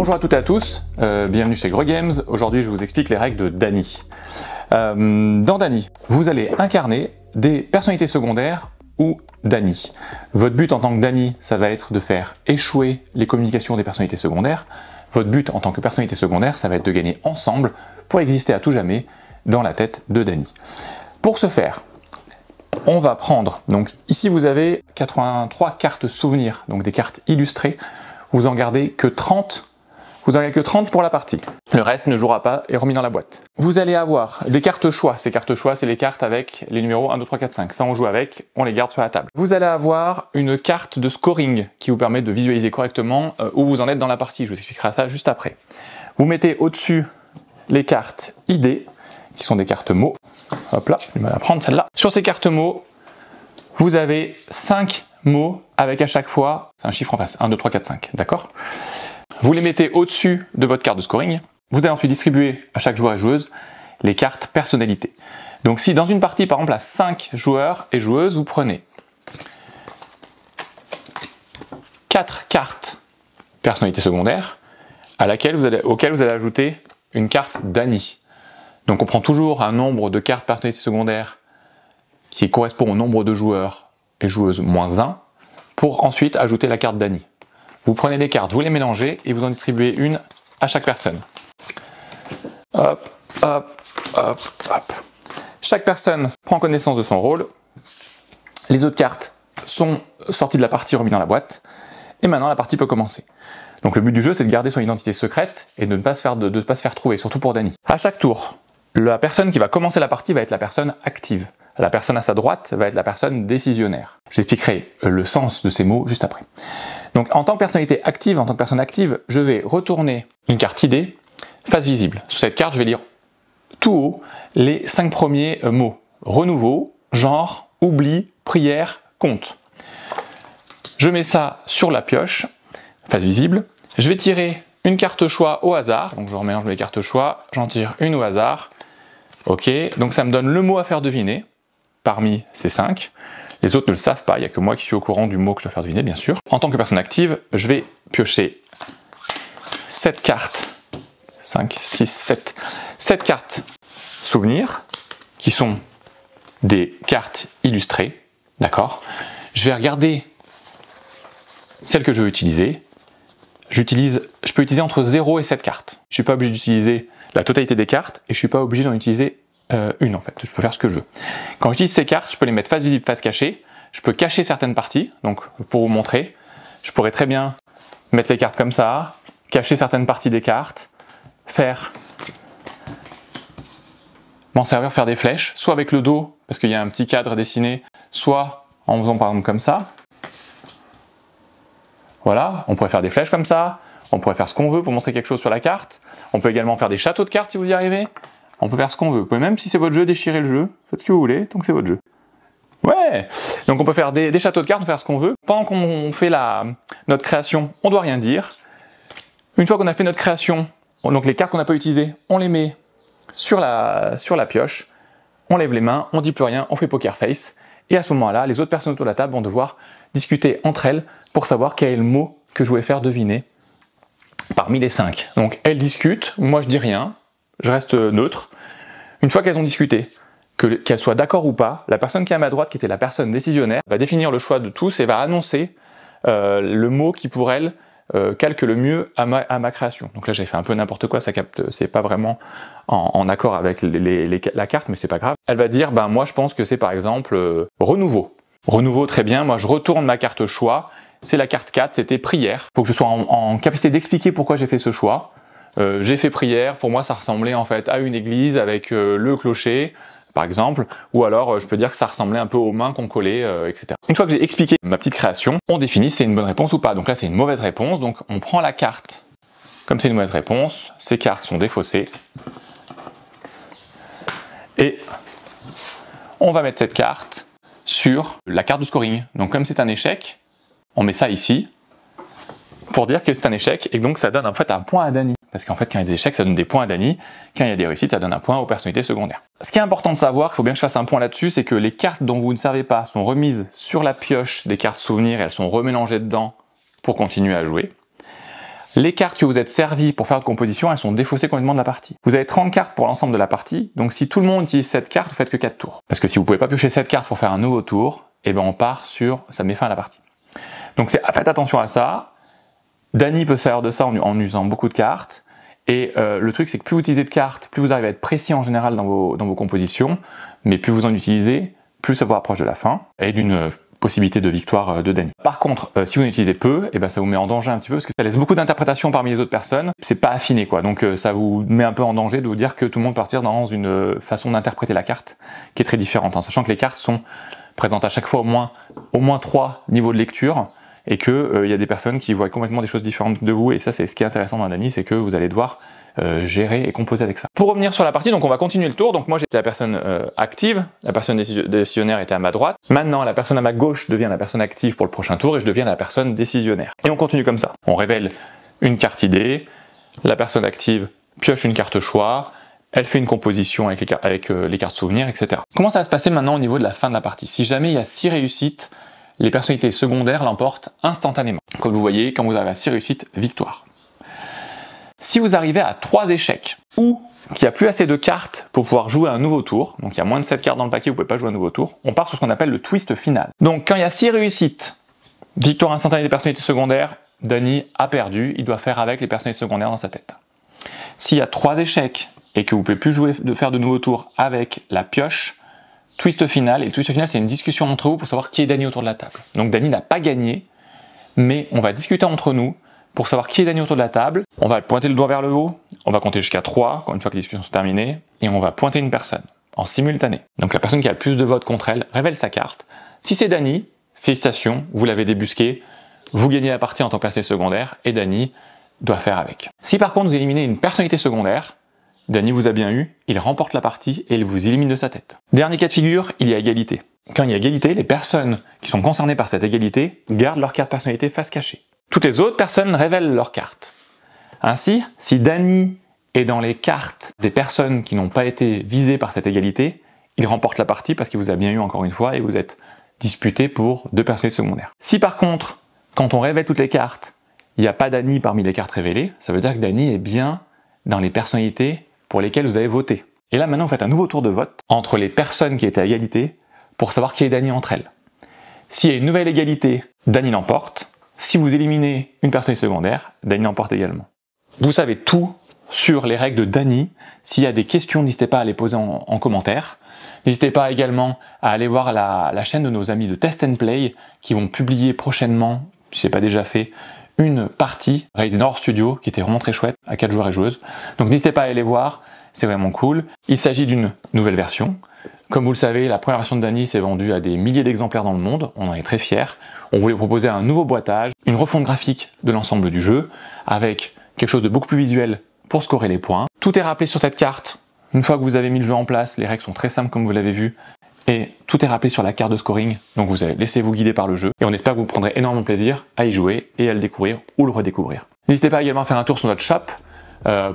Bonjour à toutes et à tous, bienvenue chez Greux Games. Aujourd'hui je vous explique les règles de Dany. Dans Dany, vous allez incarner des personnalités secondaires ou Dany. Votre but en tant que Dany, ça va être de faire échouer les communications des personnalités secondaires. Votre but en tant que personnalité secondaire, ça va être de gagner ensemble pour exister à tout jamais dans la tête de Dany. Pour ce faire, on va prendre, donc ici vous avez 83 cartes souvenirs, donc des cartes illustrées. Vous en gardez que 30. Vous n'en avez que 30 pour la partie. Le reste ne jouera pas et remis dans la boîte. Vous allez avoir des cartes choix. Ces cartes choix, c'est les cartes avec les numéros 1, 2, 3, 4, 5. Ça, on joue avec, on les garde sur la table. Vous allez avoir une carte de scoring qui vous permet de visualiser correctement où vous en êtes dans la partie. Je vous expliquerai ça juste après. Vous mettez au-dessus les cartes idées, qui sont des cartes mots. Hop là, j'ai du mal à prendre celle-là. Sur ces cartes mots, vous avez 5 mots avec à chaque fois, c'est un chiffre en face, 1, 2, 3, 4, 5, d'accord ? Vous les mettez au-dessus de votre carte de scoring. Vous allez ensuite distribuer à chaque joueur et joueuse les cartes personnalités. Donc si dans une partie, par exemple, à 5 joueurs et joueuses, vous prenez 4 cartes personnalités secondaires auxquelles vous allez ajouter une carte Dany. Donc on prend toujours un nombre de cartes personnalités secondaires qui correspond au nombre de joueurs et joueuses moins 1 pour ensuite ajouter la carte Dany. Vous prenez des cartes, vous les mélangez et vous en distribuez une à chaque personne. Hop, hop, hop, hop. Chaque personne prend connaissance de son rôle. Les autres cartes sont sorties de la partie, remises dans la boîte. Et maintenant, la partie peut commencer. Donc le but du jeu, c'est de garder son identité secrète et de ne pas se faire trouver, surtout pour Dany. À chaque tour, la personne qui va commencer la partie va être la personne active. La personne à sa droite va être la personne décisionnaire. Je vous expliquerai le sens de ces mots juste après. Donc en tant que personnalité active, en tant que personne active, je vais retourner une carte idée face visible. Sur cette carte, je vais lire tout haut les 5 premiers mots. Renouveau, genre, oubli, prière, compte. Je mets ça sur la pioche, face visible. Je vais tirer une carte choix au hasard. Donc je remélange mes cartes choix, j'en tire une au hasard. Ok, donc ça me donne le mot à faire deviner parmi ces 5. Les autres ne le savent pas, il n'y a que moi qui suis au courant du mot que je dois faire deviner, bien sûr. En tant que personne active, je vais piocher 7 cartes, 5, 6, 7, 7 cartes souvenirs, qui sont des cartes illustrées, d'accord ? Je vais regarder celles que je veux utiliser. Je peux utiliser entre 0 et 7 cartes. Je ne suis pas obligé d'utiliser la totalité des cartes, et je ne suis pas obligé d'en utiliser une en fait, je peux faire ce que je veux. Quand j'utilise ces cartes, je peux les mettre face visible, face cachée, je peux cacher certaines parties, donc pour vous montrer, je pourrais très bien mettre les cartes comme ça, cacher certaines parties des cartes, m'en servir, faire des flèches, soit avec le dos, parce qu'il y a un petit cadre dessiné, soit en faisant par exemple comme ça. Voilà, on pourrait faire des flèches comme ça, on pourrait faire ce qu'on veut pour montrer quelque chose sur la carte, on peut également faire des châteaux de cartes si vous y arrivez. On peut faire ce qu'on veut. Vous pouvez même, si c'est votre jeu, déchirer le jeu. Faites ce que vous voulez, donc c'est votre jeu. Ouais. Donc on peut faire des châteaux de cartes, on peut faire ce qu'on veut. Pendant qu'on fait notre création, on ne doit rien dire. Une fois qu'on a fait notre création, donc les cartes qu'on n'a pas utilisées, on les met sur la pioche, on lève les mains, on ne dit plus rien, on fait poker face. Et à ce moment-là, les autres personnes autour de la table vont devoir discuter entre elles pour savoir quel est le mot que je voulais faire deviner parmi les 5. Donc elles discutent, moi je dis rien. Je reste neutre. Une fois qu'elles ont discuté, qu'elles soient d'accord ou pas, la personne qui est à ma droite, qui était la personne décisionnaire, va définir le choix de tous et va annoncer le mot qui pour elle calque le mieux à ma création. Donc là j'ai fait un peu n'importe quoi, ça capte, c'est pas vraiment en accord avec la carte, mais c'est pas grave. Elle va dire, ben moi je pense que c'est par exemple renouveau. Renouveau, très bien, moi je retourne ma carte choix, c'est la carte 4, c'était prière. Il faut que je sois en capacité d'expliquer pourquoi j'ai fait ce choix. J'ai fait prière, pour moi ça ressemblait en fait à une église avec le clocher par exemple, ou alors je peux dire que ça ressemblait un peu aux mains qu'on collait, etc. Une fois que j'ai expliqué ma petite création, on définit si c'est une bonne réponse ou pas. Donc là c'est une mauvaise réponse, donc on prend la carte comme c'est une mauvaise réponse, ces cartes sont défaussées, et on va mettre cette carte sur la carte de scoring. Donc comme c'est un échec, on met ça ici, pour dire que c'est un échec, et donc ça donne en fait un point à Dany. Parce qu'en fait, quand il y a des échecs, ça donne des points à Dany. Quand il y a des réussites, ça donne un point aux personnalités secondaires. Ce qui est important de savoir, il faut bien que je fasse un point là-dessus, c'est que les cartes dont vous ne savez pas sont remises sur la pioche des cartes souvenirs et elles sont remélangées dedans pour continuer à jouer. Les cartes que vous êtes servies pour faire votre composition, elles sont défaussées complètement de la partie. Vous avez 30 cartes pour l'ensemble de la partie, donc si tout le monde utilise cette carte, vous faites que 4 tours. Parce que si vous pouvez pas piocher cette carte pour faire un nouveau tour, et ben on part sur, ça met fin à la partie. Donc faites attention à ça. Dany peut se servir de ça en usant beaucoup de cartes. Et le truc, c'est que plus vous utilisez de cartes, plus vous arrivez à être précis en général dans vos compositions, mais plus vous en utilisez, plus ça vous rapproche de la fin et d'une possibilité de victoire de Dany. Par contre, si vous en utilisez peu, et ben ça vous met en danger un petit peu parce que ça laisse beaucoup d'interprétations parmi les autres personnes. C'est pas affiné quoi, donc ça vous met un peu en danger de vous dire que tout le monde partir dans une façon d'interpréter la carte qui est très différente, hein, sachant que les cartes sont présentes à chaque fois au moins 3 niveaux de lecture et que y a des personnes qui voient complètement des choses différentes de vous et ça c'est ce qui est intéressant dans Dany, c'est que vous allez devoir gérer et composer avec ça. Pour revenir sur la partie, donc on va continuer le tour. Donc moi j'étais la personne active, la personne décisionnaire était à ma droite. Maintenant la personne à ma gauche devient la personne active pour le prochain tour et je deviens la personne décisionnaire. Et on continue comme ça. On révèle une carte idée, la personne active pioche une carte choix, elle fait une composition avec les cartes souvenirs, etc. Comment ça va se passer maintenant au niveau de la fin de la partie? Si jamais il y a 6 réussites, les personnalités secondaires l'emportent instantanément. Comme vous voyez, quand vous avez 6 réussites, victoire. Si vous arrivez à 3 échecs, ou qu'il n'y a plus assez de cartes pour pouvoir jouer un nouveau tour, donc il y a moins de 7 cartes dans le paquet, vous ne pouvez pas jouer un nouveau tour, on part sur ce qu'on appelle le twist final. Donc quand il y a 6 réussites, victoire instantanée des personnalités secondaires, Dany a perdu, il doit faire avec les personnalités secondaires dans sa tête. S'il y a 3 échecs, et que vous ne pouvez plus faire de nouveaux tours avec la pioche, twist final, et le twist final c'est une discussion entre vous pour savoir qui est Dany autour de la table. Donc Dany n'a pas gagné, mais on va discuter entre nous, pour savoir qui est Dany autour de la table, on va pointer le doigt vers le haut, on va compter jusqu'à 3, une fois que les discussions sont terminées, et on va pointer une personne, en simultané. Donc la personne qui a le plus de votes contre elle révèle sa carte. Si c'est Dany, félicitations, vous l'avez débusqué, vous gagnez la partie en tant que personnalité secondaire, et Dany doit faire avec. Si par contre vous éliminez une personnalité secondaire, Dany vous a bien eu, il remporte la partie et il vous élimine de sa tête. Dernier cas de figure, il y a égalité. Quand il y a égalité, les personnes qui sont concernées par cette égalité gardent leur carte personnalité face cachée. Toutes les autres personnes révèlent leurs cartes. Ainsi, si Dany est dans les cartes des personnes qui n'ont pas été visées par cette égalité, il remporte la partie parce qu'il vous a bien eu encore une fois et vous êtes disputé pour 2 personnalités secondaires. Si par contre, quand on révèle toutes les cartes, il n'y a pas Dany parmi les cartes révélées, ça veut dire que Dany est bien dans les personnalités pour lesquelles vous avez voté. Et là maintenant vous faites un nouveau tour de vote entre les personnes qui étaient à égalité pour savoir qui est Dany entre elles. S'il y a une nouvelle égalité, Dany l'emporte. Si vous éliminez une personnalité secondaire, Dany l'emporte également. Vous savez tout sur les règles de Dany. S'il y a des questions, n'hésitez pas à les poser en commentaire. N'hésitez pas également à aller voir la chaîne de nos amis de Test and Play qui vont publier prochainement, si ce n'est pas déjà fait, une partie réalisée dans leur studio qui était vraiment très chouette à 4 joueurs et joueuses. Donc n'hésitez pas à aller les voir, c'est vraiment cool. Il s'agit d'une nouvelle version. Comme vous le savez, la première version de Dany s'est vendue à des milliers d'exemplaires dans le monde, on en est très fiers. On voulait proposer un nouveau boitage, une refonte graphique de l'ensemble du jeu, avec quelque chose de beaucoup plus visuel pour scorer les points. Tout est rappelé sur cette carte. Une fois que vous avez mis le jeu en place, les règles sont très simples comme vous l'avez vu, et tout est rappelé sur la carte de scoring, donc vous allez laissez-vous guider par le jeu, et on espère que vous prendrez énormément de plaisir à y jouer et à le découvrir ou le redécouvrir. N'hésitez pas également à faire un tour sur notre shop,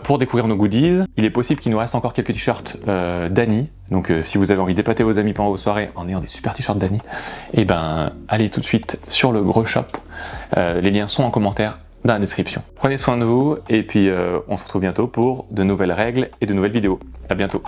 pour découvrir nos goodies. Il est possible qu'il nous reste encore quelques t-shirts Dany, donc si vous avez envie d'épater vos amis pendant vos soirées en ayant des super t-shirts Dany, et ben allez tout de suite sur le gros shop, les liens sont en commentaire dans la description. Prenez soin de vous et puis on se retrouve bientôt pour de nouvelles règles et de nouvelles vidéos. À bientôt.